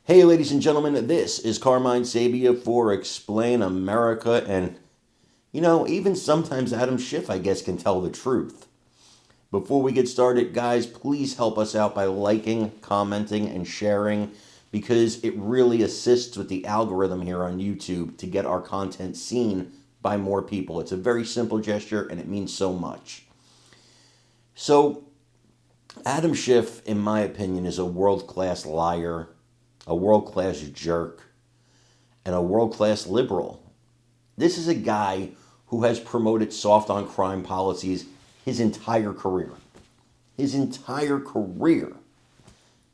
Hey, ladies and gentlemen, this is Carmine Sabia for Explain America, and even sometimes Adam Schiff, I guess, can tell the truth. Before we get started, guys, please help us out by liking, commenting, and sharing, because it really assists with the algorithm here on YouTube to get our content seen by more people. It's a very simple gesture, and it means so much. So, Adam Schiff, in my opinion, is a world-class liar, a world-class jerk, and a world-class liberal. This is a guy who has promoted soft-on-crime policies his entire career. His entire career,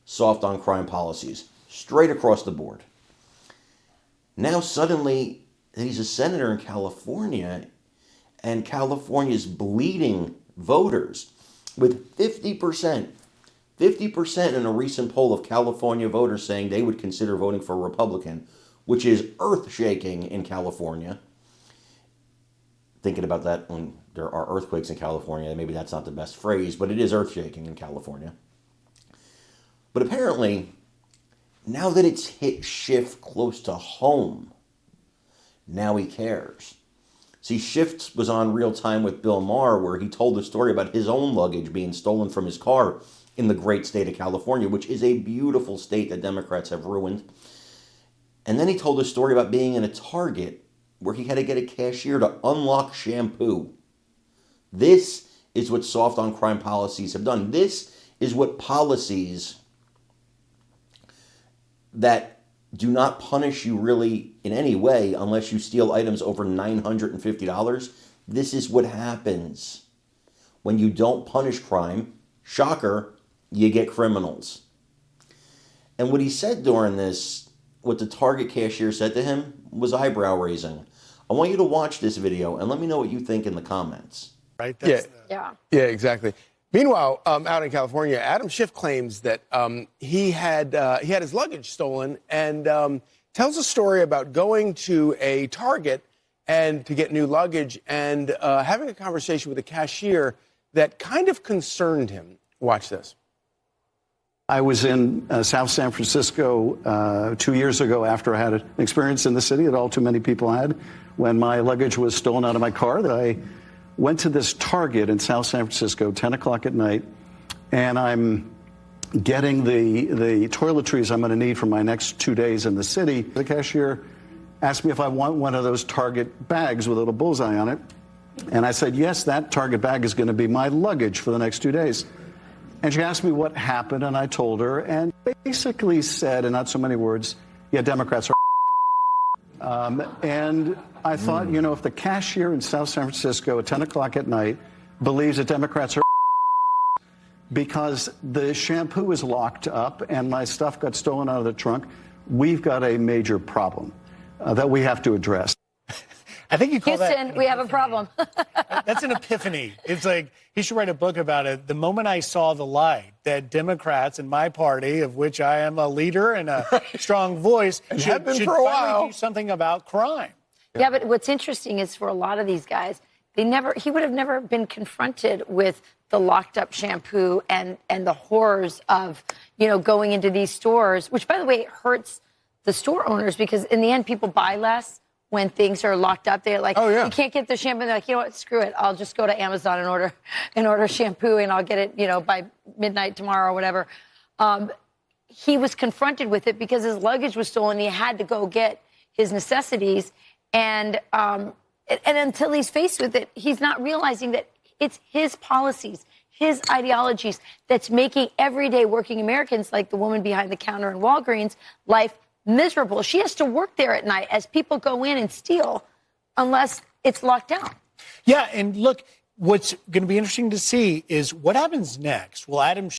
soft-on-crime policies, straight across the board. Now suddenly, he's a senator in California, and California's bleeding voters with 50% in a recent poll of California voters saying they would consider voting for a Republican, which is earth-shaking in California. Thinking about that when there are earthquakes in California, maybe that's not the best phrase, but it is earth-shaking in California. But apparently, now that it's hit Schiff close to home, now he cares. See, Schiff was on Real Time with Bill Maher, where he told the story about his own luggage being stolen from his car in the great state of California, which is a beautiful state that Democrats have ruined. And then he told a story about being in a Target where he had to get a cashier to unlock shampoo. This is what soft-on-crime policies have done. This is what policies that do not punish you really in any way unless you steal items over $950. This is what happens when you don't punish crime. Shocker, you get criminals. And what he said during this, what the Target cashier said to him, was eyebrow-raising. I want you to watch this video and let me know what you think in the comments. Right? Yeah, exactly. Meanwhile, out in California, Adam Schiff claims that he had his luggage stolen and tells a story about going to a Target and to get new luggage and having a conversation with a cashier that kind of concerned him. Watch this. I was in South San Francisco 2 years ago after I had an experience in the city that all too many people had when my luggage was stolen out of my car. That I went to this Target in South San Francisco, 10 o'clock at night, and I'm getting the toiletries I'm going to need for my next 2 days in the city. The cashier asked me if I want one of those Target bags with a little bullseye on it. And I said, yes, that Target bag is going to be my luggage for the next 2 days. And she asked me what happened, and I told her, and basically said, in not so many words, yeah, Democrats are and I thought, if the cashier in South San Francisco at 10 o'clock at night believes that Democrats are because the shampoo is locked up and my stuff got stolen out of the trunk, we've got a major problem that we have to address. I think you call Houston, we have a problem. That's an epiphany. It's like he should write a book about it. The moment I saw the light that Democrats in my party, of which I am a leader and a strong voice, should finally do something about crime. Yeah, but what's interesting is for a lot of these guys, he would have never been confronted with the locked up shampoo and the horrors of, going into these stores, which, by the way, hurts the store owners because in the end, people buy less when things are locked up. They're like, you can't get the shampoo. They're like, you know what, screw it. I'll just go to Amazon and order shampoo and I'll get it, by midnight tomorrow or whatever. He was confronted with it because his luggage was stolen. He had to go get his necessities. And until he's faced with it, he's not realizing that it's his policies, his ideologies that's making everyday working Americans, like the woman behind the counter in Walgreens, life miserable. She has to work there at night as people go in and steal unless it's locked down. Yeah, and look, what's going to be interesting to see is what happens next. Will Adam